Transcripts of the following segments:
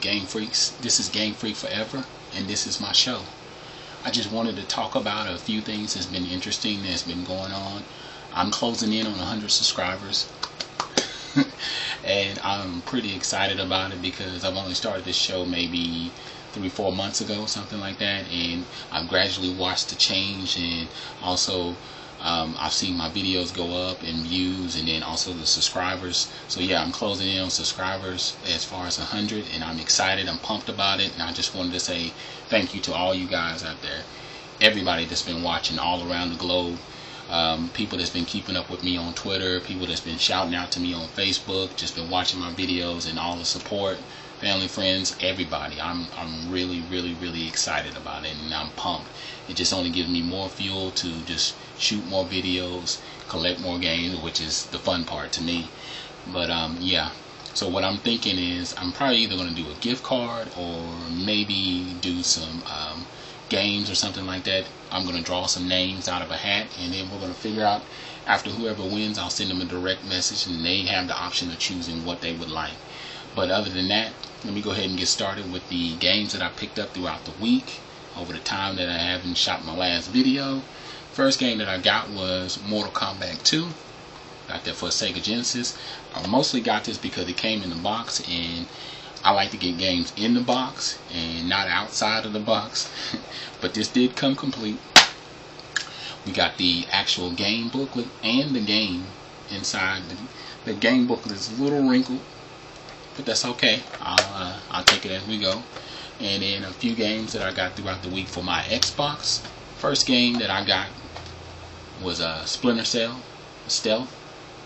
Game Freaks. This is Game Freak Forever, and this is my show. I just wanted to talk about a few things that's been interesting, that's been going on. I'm closing in on 100 subscribers. And I'm pretty excited about it because I've only started this show maybe 3-4 months ago, something like that, and I've gradually watched the change, and also I've seen my videos go up in views, and then also the subscribers. So yeah, I'm closing in on subscribers as far as 100, and I'm excited, I'm pumped about it, and I just wanted to say thank you to all you guys out there, everybody that's been watching all around the globe. People that's been keeping up with me on Twitter, people that's been shouting out to me on Facebook, just been watching my videos, and all the support, family, friends, everybody. I'm really excited about it, and I'm pumped. It just only gives me more fuel to just shoot more videos, collect more games, which is the fun part to me. But yeah, so what I'm thinking is I'm probably either going to do a gift card or maybe do some games or something like that. I'm going to draw some names out of a hat, and then we're going to figure out, after whoever wins, I'll send them a direct message, and they have the option of choosing what they would like. But other than that, let me go ahead and get started with the games that I picked up throughout the week over the time that I haven't shot my last video. First game that I got was Mortal Kombat 2. Got that for Sega Genesis. I mostly got this because it came in the box, and I like to get games in the box and not outside of the box. But this did come complete. We got the actual game booklet and the game inside. The game booklet is a little wrinkled, but that's okay. I'll take it as we go. And then a few games that I got throughout the week for my Xbox. First game that I got was Splinter Cell Stealth.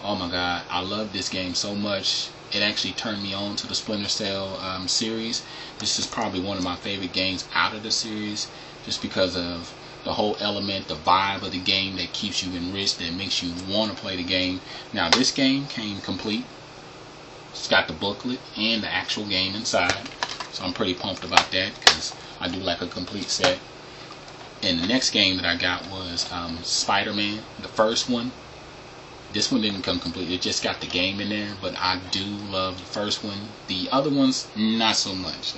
Oh my god, I love this game so much. It actually turned me on to the Splinter Cell series. This is probably one of my favorite games out of the series, just because of the whole element, the vibe of the game that keeps you enriched and makes you want to play the game. Now this game came complete. It's got the booklet and the actual game inside, so I'm pretty pumped about that because I do like a complete set. And the next game that I got was Spiderman, the first one. This one didn't come complete, it just got the game in there, but I do love the first one. The other ones, not so much.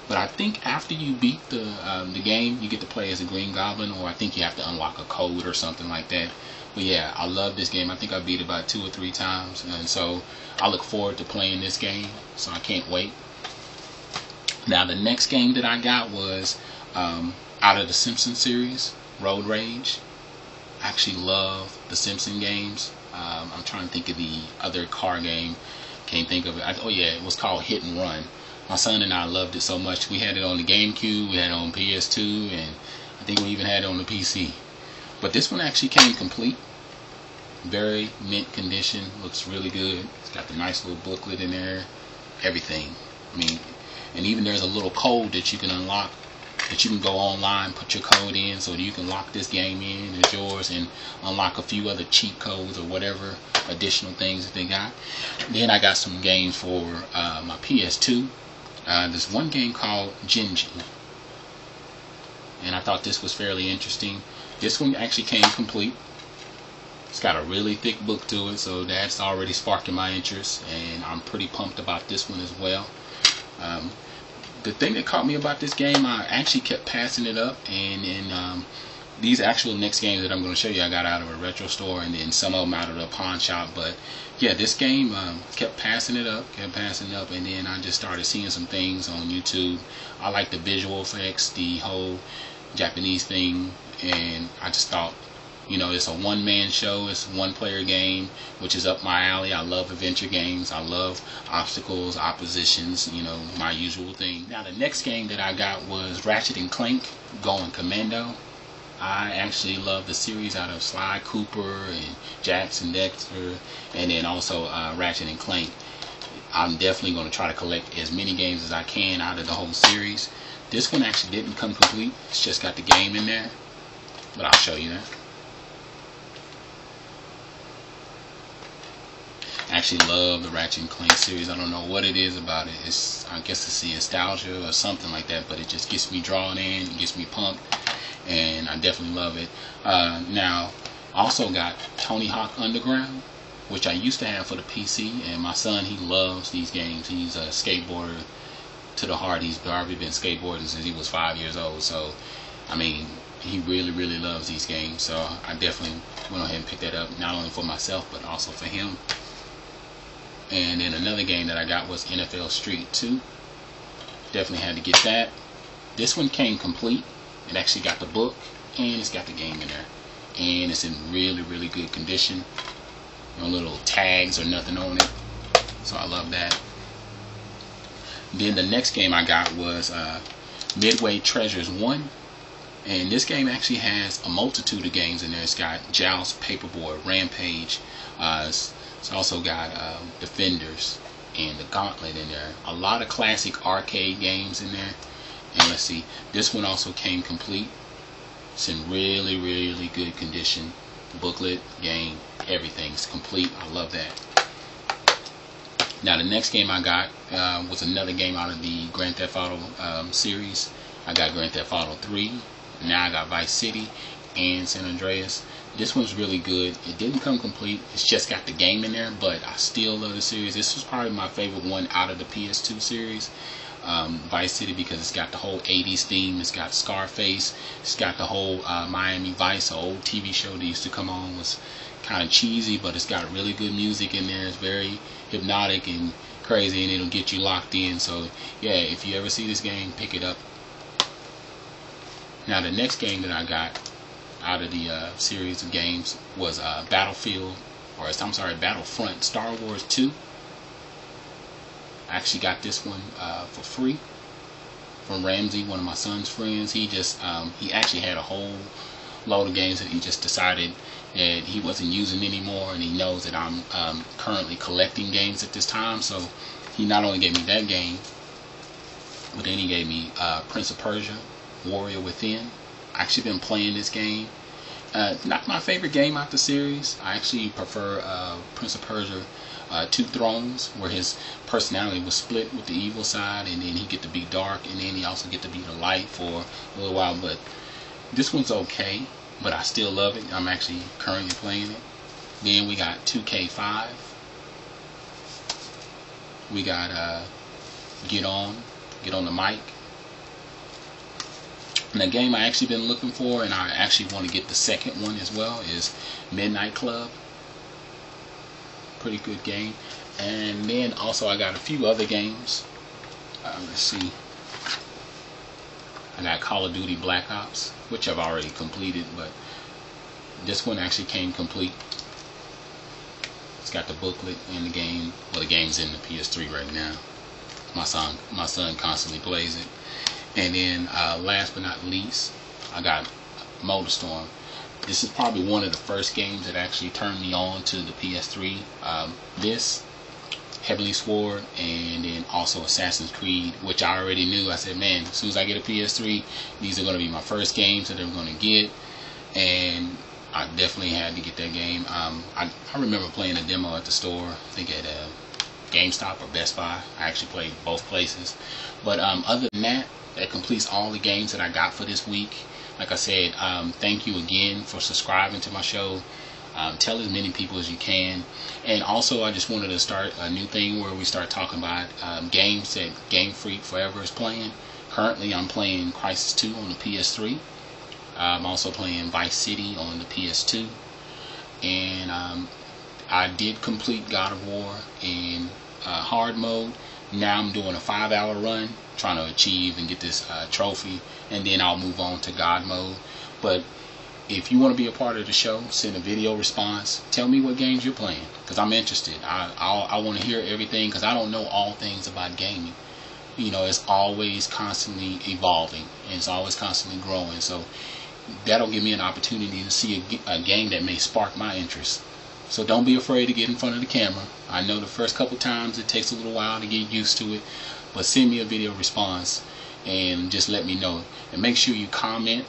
But I think after you beat the game, you get to play as a Green Goblin, or I think you have to unlock a code or something like that. But yeah, I love this game. I think I beat it about 2 or 3 times, and so I look forward to playing this game, so I can't wait. Now the next game that I got was out of the Simpsons series, Road Rage. I actually love the Simpson games. I'm trying to think of the other car game. Can't think of it. Oh yeah, it was called Hit and Run. My son and I loved it so much. We had it on the GameCube, we had it on PS2, and I think we even had it on the PC. But this one actually came complete. Very mint condition. Looks really good. It's got the nice little booklet in there. Everything. I mean, and even there's a little code that you can unlock, that you can go online, put your code in, so that you can lock this game in, it's yours, and unlock a few other cheat codes or whatever additional things that they got. Then I got some games for my PS2. There's one game called Genji, and I thought this was fairly interesting. This one actually came complete. It's got a really thick book to it, so that's already sparking my interest, and I'm pretty pumped about this one as well. The thing that caught me about this game, I actually kept passing it up, and these actual next games that I'm going to show you, I got out of a retro store, and then some of them out of the pawn shop. But yeah, this game kept passing it up, and then I just started seeing some things on YouTube. I like the visual effects, the whole Japanese thing, and I just thought, you know, it's a one-man show, it's a one-player game, which is up my alley. I love adventure games, I love obstacles, oppositions, you know, my usual thing. Now the next game that I got was Ratchet and Clank, Going Commando. I actually love the series out of Sly Cooper and Jax and Dexter, and then also Ratchet and Clank. I'm definitely going to try to collect as many games as I can out of the whole series. This one actually didn't come complete, it's just got the game in there, but I'll show you that. I actually love the Ratchet and Clank series. I don't know what it is about it. I guess it's the nostalgia or something like that, but it just gets me drawn in, it gets me pumped, and I definitely love it. Now, also got Tony Hawk Underground, which I used to have for the PC, and my son, he loves these games. He's a skateboarder to the heart. He's already been skateboarding since he was 5 years old. So, I mean, he really loves these games. So I definitely went ahead and picked that up, not only for myself, but also for him. And then another game that I got was NFL Street 2. Definitely had to get that. This one came complete. It actually got the book, and it's got the game in there. And it's in really good condition. No little tags or nothing on it. So I love that. Then the next game I got was Midway Treasures 1. And this game actually has a multitude of games in there. It's got Joust, Paperboy, Rampage. It's also got Defenders and the Gauntlet in there. A lot of classic arcade games in there. And let's see, this one also came complete. It's in really good condition. Booklet, game, everything's complete. I love that. Now the next game I got was another game out of the Grand Theft Auto series. I got Grand Theft Auto 3. Now I got Vice City and San Andreas. This one's really good. It didn't come complete. It's just got the game in there, but I still love the series. This was probably my favorite one out of the PS2 series. Vice City, because it's got the whole 80s theme. It's got Scarface. It's got the whole Miami Vice, an old TV show that used to come on. Was kind of cheesy, but it's got really good music in there. It's very hypnotic and crazy, and it'll get you locked in. So yeah, if you ever see this game, pick it up. Now the next game that I got out of the series of games was Battlefront Star Wars 2. I actually got this one for free from Ramsey, one of my son's friends. He actually had a whole load of games that he just decided that he wasn't using anymore, and he knows that I'm currently collecting games at this time. So he not only gave me that game, but then he gave me Prince of Persia, Warrior Within. I actually been playing this game. Not my favorite game out the series. I actually prefer Prince of Persia Two Thrones, where his personality was split with the evil side, and then he get to be dark, and then he also get to be the light for a little while. But this one's okay, but I still love it. I'm actually currently playing it. Then we got 2K5. We got Get On the Mic. And the game I actually been looking for, and I actually want to get the second one as well, is Midnight Club. Pretty good game. And then also I got a few other games. Let's see. I got Call of Duty Black Ops, which I've already completed, but this one actually came complete. It's got the booklet and the game. Well, the game's in the PS3 right now. My son constantly plays it. And then last but not least, I got MotorStorm. This is probably one of the first games that actually turned me on to the PS3. This, Heavenly Sword, and then also Assassin's Creed, which I already knew. I said, man, as soon as I get a PS3, these are going to be my first games that I'm going to get. And I definitely had to get that game. I remember playing a demo at the store, I think at GameStop or Best Buy. I actually played both places. But other than that, that completes all the games that I got for this week. Like I said, thank you again for subscribing to my show. Tell as many people as you can. And also, I just wanted to start a new thing where we start talking about games that Game Freak Forever is playing. Currently, I'm playing Crysis 2 on the PS3. I'm also playing Vice City on the PS2. And I did complete God of War in hard mode. Now I'm doing a 5-hour run, trying to achieve and get this trophy, and then I'll move on to God mode. But if you want to be a part of the show, send a video response. Tell me what games you're playing, because I'm interested. I want to hear everything, because I don't know all things about gaming. You know, it's always constantly evolving, and it's always constantly growing. So that'll give me an opportunity to see a game that may spark my interest. So don't be afraid to get in front of the camera. I know the first couple times it takes a little while to get used to it, but send me a video response and just let me know. And make sure you comment,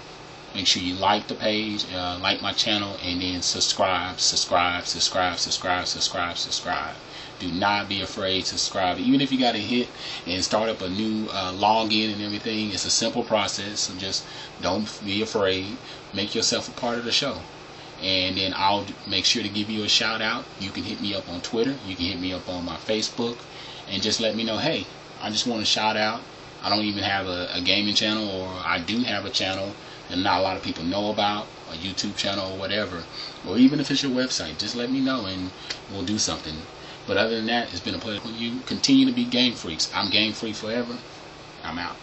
make sure you like the page, like my channel, and then subscribe. Do not be afraid to subscribe. Even if you got to hit and start up a new login and everything, it's a simple process. So just don't be afraid. Make yourself a part of the show. And then I'll make sure to give you a shout out. You can hit me up on Twitter. You can hit me up on my Facebook. And just let me know, hey, I just want to shout out. I don't even have a gaming channel, or I do have a channel that not a lot of people know about, a YouTube channel or whatever, or even if it's your website, just let me know and we'll do something. But other than that, it's been a pleasure. You continue to be game freaks. I'm game free forever. I'm out.